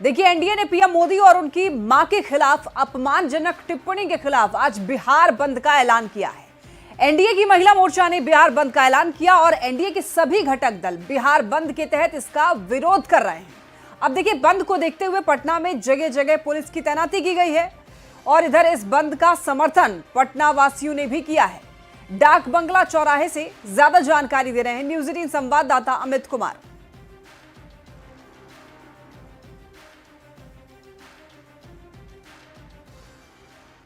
देखिए, एनडीए ने पीएम मोदी और उनकी मां के खिलाफ अपमानजनक टिप्पणी के खिलाफ आज बिहार बंद का ऐलान किया है। एनडीए की महिला मोर्चा ने बिहार बंद का ऐलान किया और एनडीए के सभी घटक दल बिहार बंद के तहत इसका विरोध कर रहे हैं। अब देखिए, बंद को देखते हुए पटना में जगह जगह पुलिस की तैनाती की गई है और इधर इस बंद का समर्थन पटना वासियों ने भी किया है। डाक बंगला चौराहे से ज्यादा जानकारी दे रहे हैं न्यूज 18 संवाददाता अमित कुमार।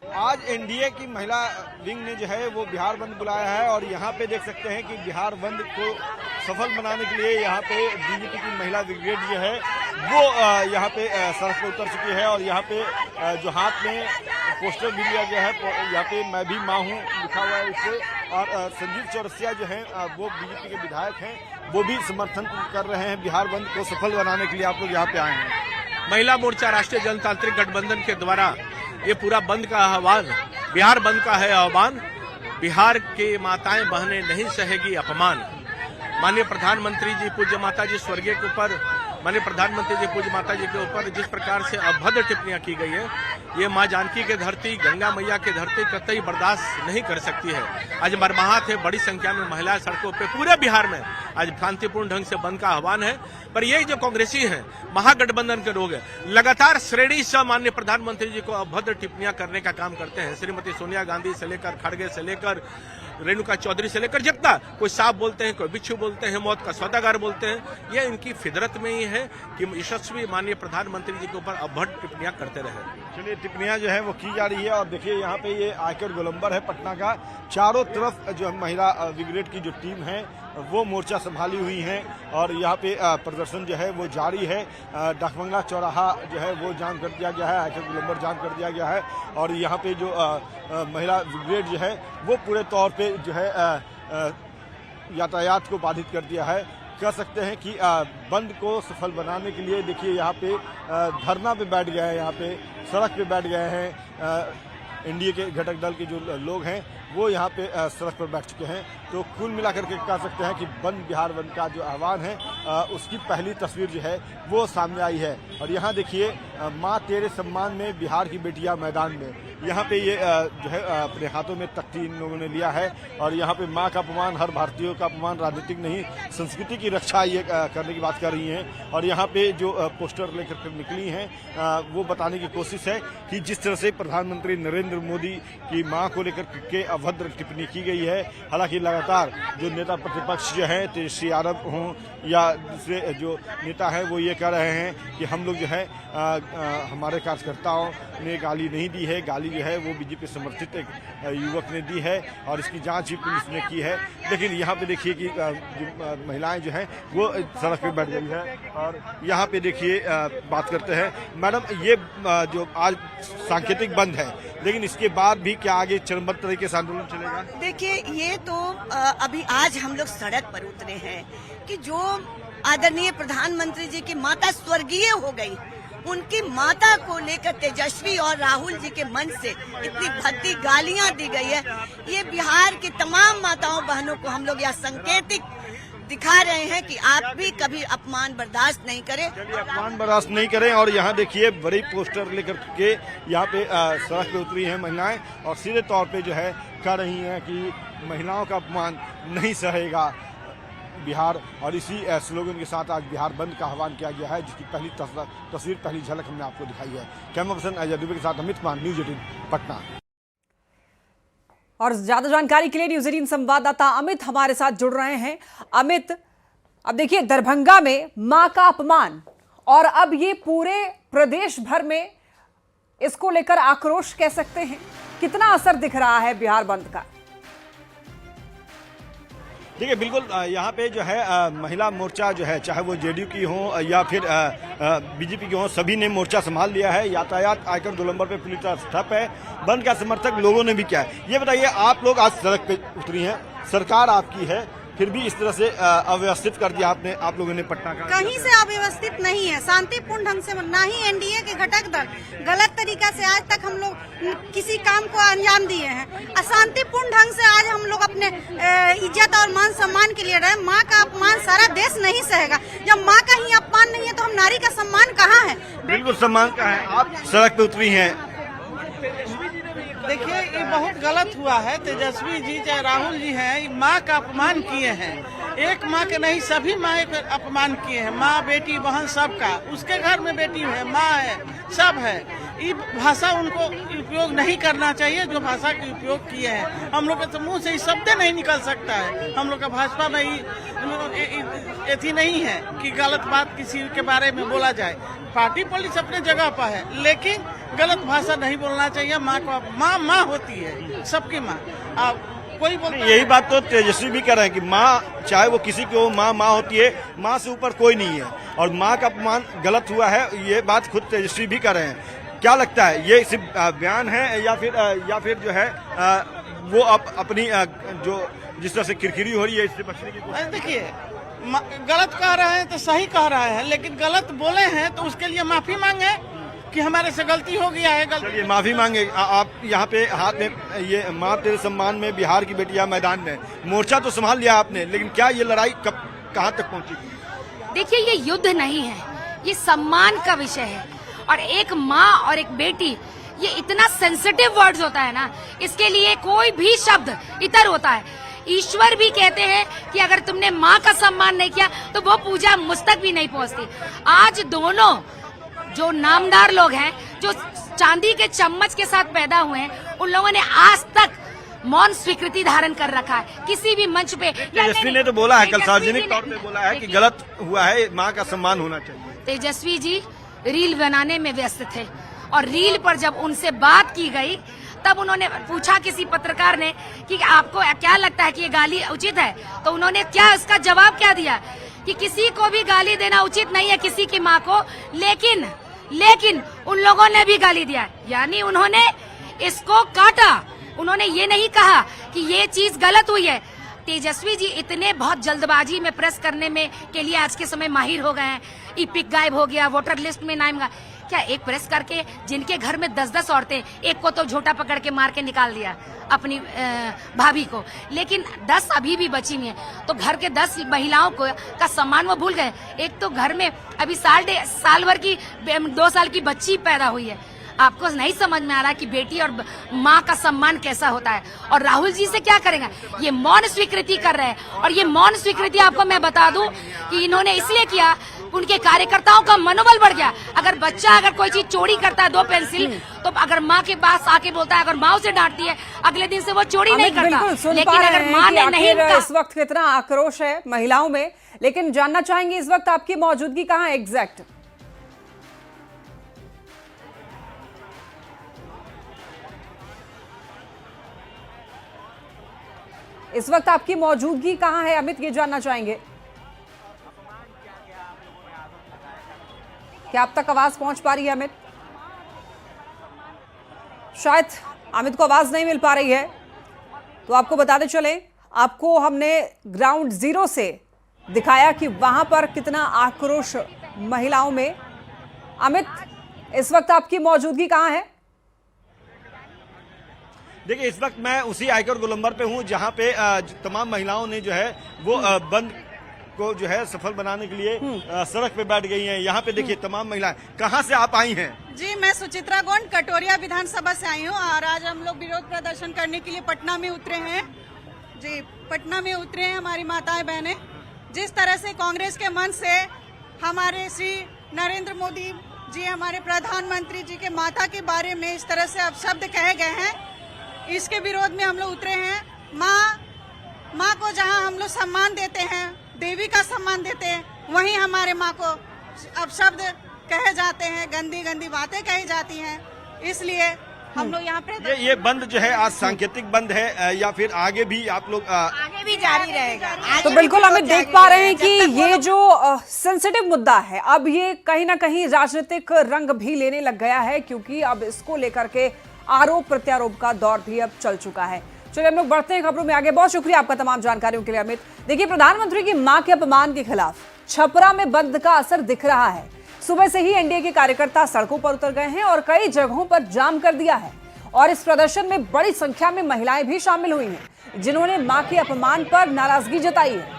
आज एनडीए की महिला विंग ने जो है वो बिहार बंद बुलाया है और यहाँ पे देख सकते हैं कि बिहार बंद को सफल बनाने के लिए यहाँ पे बीजेपी की महिला ब्रिगेड जो है वो यहाँ पे सड़क पर उतर चुकी है और यहाँ पे जो हाथ में पोस्टर भी लिया गया है, यहाँ पे मैं भी माँ हूँ लिखा हुआ है इससे। और संजीव चौरसिया जो है वो बीजेपी के विधायक हैं, वो भी समर्थन कर रहे हैं बिहार बंद को सफल बनाने के लिए। आप लोग यहाँ पे आए हैं। महिला मोर्चा राष्ट्रीय जनतांत्रिक गठबंधन के द्वारा ये पूरा बंद का आह्वान, बिहार बंद का है आह्वान। बिहार के माताएं बहनें नहीं सहेगी अपमान। माननीय प्रधानमंत्री जी पूज्य माता जी स्वर्गीय के ऊपर, माननीय प्रधानमंत्री जी पूज्य माता जी के ऊपर जिस प्रकार से अभद्र टिप्पणियां की गई है, ये मां जानकी के धरती, गंगा मैया के धरती कतई बर्दाश्त नहीं कर सकती है। आज मरमाहत है, बड़ी संख्या में महिलाएं सड़कों पे पूरे बिहार में आज शांतिपूर्ण ढंग से बंद का आह्वान है। पर ये जो कांग्रेसी है, महागठबंधन के लोग हैं, लगातार श्रेणी से माननीय प्रधानमंत्री जी को अभद्र टिप्पणियां करने का काम करते हैं। श्रीमती सोनिया गांधी से लेकर, खड़गे से लेकर, रेणुका चौधरी से लेकर, जितना कोई सांप बोलते हैं, कोई बिच्छू बोलते हैं, मौत का सौदागर बोलते हैं। यह इनकी फितरत में ही है कि यशस्वी माननीय प्रधानमंत्री जी के ऊपर अभद्र टिप्पणियां करते रहे। चलिए, टिप्पणियां जो है वो की जा रही है और देखिए यहाँ पे ये आयकर गोलंबर है पटना का। चारों तरफ जो महिला ब्रिगेड की जो टीम है वो मोर्चा संभाली हुई है और यहाँ पे प्रदर्शन जो है वो जारी है। डाकबंगला चौराहा जो है वो जाम कर दिया गया है, आयकर गोलंबर जाम कर दिया गया है और यहाँ पे जो महिला ब्रिगेड जो है वो पूरे तौर पे जो है यातायात को बाधित कर दिया है। कह सकते हैं कि बंद को सफल बनाने के लिए देखिए यहाँ पे धरना पे बैठ गए हैं, यहाँ पे सड़क पे बैठ गए हैं। एनडीए के घटक दल के जो लोग हैं वो यहाँ पे सड़क पर बैठ चुके हैं। तो कुल मिलाकर के कह सकते हैं कि बंद बिहार बंद का जो आह्वान है उसकी पहली तस्वीर जो है वो सामने आई है। और यहाँ देखिए, माँ तेरे सम्मान में बिहार की बेटियां मैदान में, यहाँ पे ये जो है अपने हाथों में तख्ती इन लोगों ने लिया है और यहाँ पे माँ का अपमान, हर भारतीयों का अपमान, राजनीतिक नहीं संस्कृति की रक्षा ये करने की बात कर रही हैं। और यहाँ पे जो पोस्टर लेकर निकली हैं वो बताने की कोशिश है कि जिस तरह से प्रधानमंत्री नरेंद्र मोदी की माँ को लेकर के अभद्र टिप्पणी की गई है। हालांकि लगातार जो नेता प्रतिपक्ष जो है, तेजस्वी यादव हों या दूसरे जो नेता हैं, वो ये कह रहे हैं कि हम लोग जो है हमारे कार्यकर्ताओं ने गाली नहीं दी है, गाली जो है वो बीजेपी समर्थित एक युवक ने दी है और इसकी जांच भी पुलिस ने की है। लेकिन यहाँ पे देखिए कि जो महिलाएं जो हैं वो सड़क पे बैठ गई है और यहाँ पे देखिए बात करते हैं। मैडम, ये जो आज सांकेतिक बंद है, लेकिन इसके बाद भी क्या आगे चरणबद्ध तरीके से आंदोलन चलेगा? देखिए, ये तो अभी आज हम लोग सड़क पर उतरे हैं कि जो आदरणीय प्रधानमंत्री जी की माता स्वर्गीय हो गई, उनकी माता को लेकर तेजस्वी और राहुल जी के मन से इतनी भद्दी गालियां दी गई है। ये बिहार की तमाम माताओं बहनों को हम लोग यह संकेतिक दिखा रहे हैं कि आप भी कभी अपमान बर्दाश्त नहीं करें। अपमान बर्दाश्त नहीं करें। और यहाँ देखिए, बड़ी पोस्टर लेकर के यहाँ पे सड़क पे उतरी हैं महिलाएं और सीधे तौर पे जो है कह रही हैं कि महिलाओं का अपमान नहीं सहेगा बिहार। और इसी स्लोगन के साथ आज बिहार बंद का आह्वान किया गया है, जिसकी पहली तस्वीर, पहली झलक हमने आपको दिखाई है। कैमरा पर्सन अजय दुबे के साथ अमित कुमार, न्यूज 18 पटना। और ज्यादा जानकारी के लिए न्यूज 18 संवाददाता अमित हमारे साथ जुड़ रहे हैं। अमित, अब देखिए, दरभंगा में मां का अपमान और अब ये पूरे प्रदेश भर में इसको लेकर आक्रोश कह सकते हैं। कितना असर दिख रहा है बिहार बंद का? देखिए, बिल्कुल यहाँ पे जो है महिला मोर्चा जो है, चाहे वो जेडीयू की हो या फिर बीजेपी की हो, सभी ने मोर्चा संभाल लिया है। यातायात आयकर गोलंबर पे पूरी तरह ठप है। बंद का समर्थक लोगों ने भी किया है। ये बताइए, आप लोग आज सड़क पे उतरी हैं, सरकार आपकी है, फिर भी इस तरह से अव्यवस्थित कर दिया आपने, आप लोगों ने पटना का। कहीं से अव्यवस्थित नहीं है, शांतिपूर्ण ढंग से, ना ही एनडीए के घटक दल गलत तरीका से आज तक हम लोग किसी काम को अंजाम दिए हैं। अशांतिपूर्ण ढंग से आज हम लोग अपने इज्जत और मान सम्मान के लिए रहे। माँ का अपमान सारा देश नहीं सहेगा। जब माँ का ही अपमान नहीं है तो हम नारी का सम्मान कहाँ है? बिल्कुल सम्मान का है, आप सड़क पे उतरी हैं। देखिए ये बहुत गलत हुआ है। तेजस्वी जी चाहे राहुल जी हैं, माँ का अपमान किए हैं। एक माँ के नहीं सभी माँ का अपमान किए हैं। माँ बेटी बहन सबका, उसके घर में बेटी है, माँ है, सब है। ये भाषा उनको उपयोग नहीं करना चाहिए जो भाषा का उपयोग किए हैं। हम लोग के मुंह से ये शब्द नहीं निकल सकता है। हम लोग का भाजपा में ऐसी नहीं है कि गलत बात किसी के बारे में बोला जाए। पार्टी पुलिस अपने जगह पर है, लेकिन गलत भाषा नहीं बोलना चाहिए। माँ को माँ माँ होती है, सबकी माँ। आप कोई बोलता यही बात तो तेजस्वी भी कर रहे हैं कि माँ चाहे वो किसी की हो, माँ माँ होती है, माँ से ऊपर कोई नहीं है। और माँ का अपमान गलत हुआ है, ये बात खुद तेजस्वी भी कर रहे हैं। क्या लगता है, ये सिर्फ बयान है या फिर जो है वो अपनी जो जिस तरह से किरकिरी हो रही है इससे बचने की कोशिश? देखिए, गलत कह रहे हैं तो सही कह रहे हैं, लेकिन गलत बोले हैं तो उसके लिए माफी मांगे कि हमारे से गलती हो गया है। चलिए माफी मांगे। आप यहाँ पे हाथ में ये माँ तेरे सम्मान में बिहार की बेटियां मैदान में, मोर्चा तो संभाल लिया आपने, लेकिन क्या ये लड़ाई कब कहाँ तक पहुँची? देखिए ये युद्ध नहीं है, ये सम्मान का विषय है। और एक माँ और एक बेटी, ये इतना सेंसिटिव वर्ड्स होता है ना, इसके लिए कोई भी शब्द इतर होता है। ईश्वर भी कहते हैं कि अगर तुमने माँ का सम्मान नहीं किया तो वो पूजा मुझ तक भी नहीं पहुँचती। आज दोनों जो नामदार लोग हैं, जो चांदी के चम्मच के साथ पैदा हुए हैं, उन लोगों ने आज तक मौन स्वीकृति धारण कर रखा है किसी भी मंच पे। तेजस्वी ने तो बोला है, कल सार्वजनिक तौर पे बोला है कि गलत हुआ है, माँ का सम्मान होना चाहिए। तेजस्वी जी रील बनाने में व्यस्त थे और रील पर जब उनसे बात की गई तब उन्होंने पूछा किसी पत्रकार ने कि आपको क्या लगता है कि ये गाली उचित है, तो उन्होंने क्या इसका जवाब क्या दिया कि किसी को भी गाली देना उचित नहीं है, किसी की माँ को, लेकिन उन लोगों ने भी गाली दिया। यानी उन्होंने इसको काटा, उन्होंने ये नहीं कहा कि ये चीज गलत हुई है। तेजस्वी जी इतने बहुत जल्दबाजी में प्रेस करने में के लिए आज के समय माहिर हो गए हैं। ईपिक गायब हो गया, वोटर लिस्ट में नाम गया। क्या एक प्रेस करके जिनके घर में 10-10 औरतें, एक को तो झोटा पकड़ के मार के निकाल दिया अपनी भाभी को, लेकिन 10 अभी भी बची हुई हैं, तो घर के 10 महिलाओं को का सम्मान वो भूल गए। एक तो घर में अभी साल भर की 2 साल की बच्ची पैदा हुई है। आपको नहीं समझ में आ रहा कि बेटी और माँ का सम्मान कैसा होता है। और राहुल जी से क्या करेंगे, ये मौन स्वीकृति कर रहे हैं। और ये मौन स्वीकृति आपको मैं बता दूं कि इन्होंने इसलिए किया, उनके कार्यकर्ताओं का मनोबल बढ़ गया। अगर बच्चा अगर कोई चीज चोरी करता है 2 पेंसिल, तो अगर माँ के पास आके बोलता है, अगर माँ उसे डांटती है, अगले दिन से वो चोरी नहीं करता। लेकिन अगर माँ ने नहीं, इस वक्त कितना आक्रोश है महिलाओं में, लेकिन जानना चाहेंगे इस वक्त आपकी मौजूदगी कहाँ है एग्जैक्ट? इस वक्त आपकी मौजूदगी कहां है अमित, ये जानना चाहेंगे। क्या आप तक आवाज पहुंच पा रही है अमित? शायद अमित को आवाज नहीं मिल पा रही है, तो आपको बताते चले, आपको हमने ग्राउंड जीरो से दिखाया कि वहां पर कितना आक्रोश महिलाओं में। अमित, इस वक्त आपकी मौजूदगी कहां है? देखिए इस वक्त मैं उसी आयकर गोलंबर पे हूँ जहाँ पे तमाम महिलाओं ने जो है वो बंद को जो है सफल बनाने के लिए सड़क पे बैठ गई हैं। यहाँ पे देखिए तमाम महिलाएं। कहाँ से आप आई हैं? जी, मैं सुचित्रा गोंड कटोरिया विधानसभा से आई हूँ और आज हम लोग विरोध प्रदर्शन करने के लिए पटना में उतरे हैं। जी, पटना में उतरे हैं हमारी माताएं बहनें। जिस तरह से कांग्रेस के मन से हमारे श्री नरेंद्र मोदी जी, हमारे प्रधानमंत्री जी के माता के बारे में इस तरह से अपशब्द कहे गए हैं, इसके विरोध में हम लोग उतरे हैं। माँ को जहां हम लोग सम्मान देते हैं, देवी का सम्मान देते हैं, वहीं हमारे माँ को अपशब्द कहे जाते हैं, गंदी गंदी बातें कही जाती हैं। इसलिए हम लोग यहाँ पे ये बंद जो है आज सांकेतिक बंद है या फिर आगे भी आप लोग आगे भी जारी रहेगा। तो बिल्कुल हमें देख पा रहे हैं कि ये जो सेंसिटिव मुद्दा है, अब ये कहीं ना कहीं राजनीतिक रंग भी लेने लग गया है, क्योंकि अब इसको लेकर के आरोप प्रत्यारोप का दौर भी अब चल चुका है। चलिए हम लोग बढ़ते हैं खबरों में आगे। बहुत शुक्रिया आपका तमाम जानकारियों के लिए अमित। देखिए, प्रधानमंत्री की मां के अपमान के खिलाफ छपरा में बंद का असर दिख रहा है। सुबह से ही एनडीए के कार्यकर्ता सड़कों पर उतर गए हैं और कई जगहों पर जाम कर दिया है। और इस प्रदर्शन में बड़ी संख्या में महिलाएं भी शामिल हुई हैं, जिन्होंने मां के अपमान पर नाराजगी जताई है।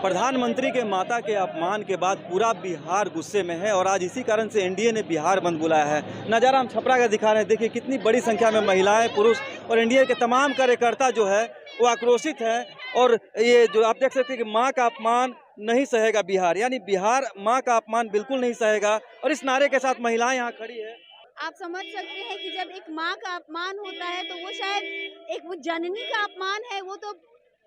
प्रधानमंत्री के माता के अपमान के बाद पूरा बिहार गुस्से में है और आज इसी कारण से एनडीए ने बिहार बंद बुलाया है। नज़ारा हम छपरा का दिखा रहे हैं, देखिए कितनी बड़ी संख्या में महिलाएं, पुरुष और एनडीए के तमाम कार्यकर्ता जो है वो आक्रोशित है। और ये जो आप देख सकते हैं कि माँ का अपमान नहीं सहेगा बिहार, यानी बिहार माँ का अपमान बिल्कुल नहीं सहेगा। और इस नारे के साथ महिलाएं यहाँ खड़ी है। आप समझ सकते हैं कि जब एक माँ का अपमान होता है तो वो शायद एक वो जननी का अपमान है, वो तो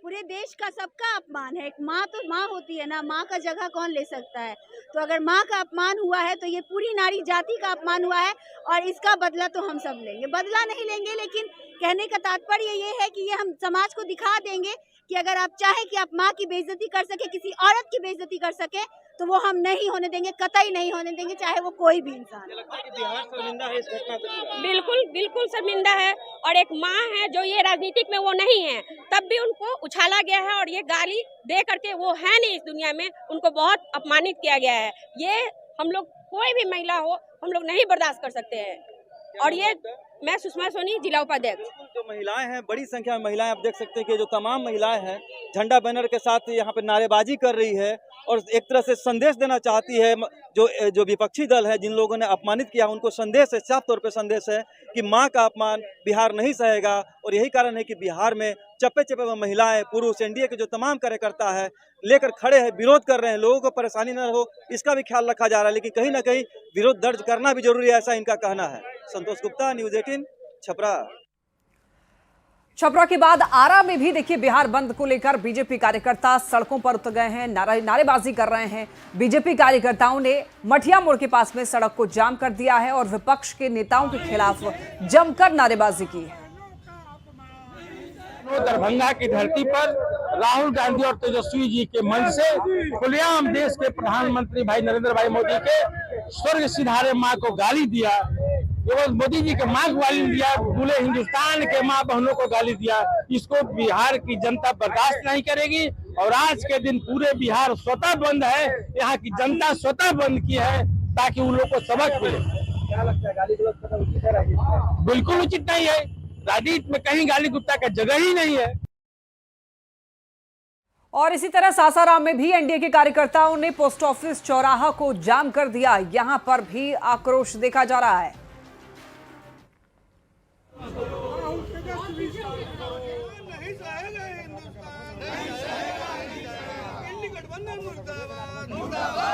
पूरे देश का सबका अपमान है। एक माँ तो माँ होती है ना, माँ का जगह कौन ले सकता है। तो अगर माँ का अपमान हुआ है तो ये पूरी नारी जाति का अपमान हुआ है और इसका बदला तो हम सब लेंगे। बदला नहीं लेंगे, लेकिन कहने का तात्पर्य ये है कि ये हम समाज को दिखा देंगे कि अगर आप चाहें कि आप माँ की बेइज्जती कर सके, किसी औरत की बेइज्जती कर सके, तो वो हम नहीं होने देंगे, कतई नहीं होने देंगे, चाहे वो कोई भी इंसान। बिहार शर्मिंदा है इस घटना से। बिल्कुल बिल्कुल शर्मिंदा है। और एक माँ है जो ये राजनीतिक में वो नहीं है, तब भी उनको उछाला गया है और ये गाली दे करके वो है नहीं इस दुनिया में, उनको बहुत अपमानित किया गया है। ये हम लोग कोई भी महिला हो हम लोग नहीं बर्दाश्त कर सकते हैं। और ये मैं सुषमा सोनी, जिला उपाध्यक्ष। जो महिलाएं हैं, बड़ी संख्या में महिलाएं, आप देख सकते हैं कि जो तमाम महिलाएं हैं झंडा बैनर के साथ यहाँ पे नारेबाजी कर रही है और एक तरह से संदेश देना चाहती है। जो विपक्षी दल है, जिन लोगों ने अपमानित किया, उनको संदेश है, साफ तौर पे संदेश है कि माँ का अपमान बिहार नहीं सहेगा। और यही कारण है कि बिहार में चप्पे चप्पे में महिलाएं, पुरुष, एनडीए के जो तमाम कार्यकर्ता है लेकर खड़े हैं, विरोध कर रहे हैं। लोगों को परेशानी न हो इसका भी ख्याल रखा जा रहा है, लेकिन कहीं ना कहीं विरोध दर्ज करना भी जरूरी है, ऐसा इनका कहना है। संतोष गुप्ता, न्यूज़ 18, छपरा। छपरा के बाद आरा में भी देखिए बिहार बंद को लेकर बीजेपी कार्यकर्ता सड़कों पर उतर गए हैं, नारेबाजी कर रहे हैं। बीजेपी कार्यकर्ताओं ने मठिया मोड़ के पास में सड़क को जाम कर दिया है और विपक्ष के नेताओं के खिलाफ जमकर नारेबाजी की है। दरभंगा की धरती पर राहुल गांधी और तेजस्वी जी के मंच से खुलेआम देश के प्रधानमंत्री भाई नरेंद्र भाई मोदी के स्वर्ग सिधारे माँ को गाली दिया, केवल मोदी जी के माँ को गाली दिया, पूरे हिंदुस्तान के माँ बहनों को गाली दिया। इसको बिहार की जनता बर्दाश्त नहीं करेगी और आज के दिन पूरे बिहार स्वतः बंद है। यहाँ की जनता स्वतः बंद की है ताकि उन लोगों को सबक मिले। क्या लगता है, गाली गलौज बिल्कुल उचित नहीं है। राजनीति में कहीं गाली गुप्ता का जगह ही नहीं है। और इसी तरह सासाराम में भी एनडीए के कार्यकर्ताओं ने पोस्ट ऑफिस चौराहा को जाम कर दिया। यहां पर भी आक्रोश देखा जा रहा है। नहीं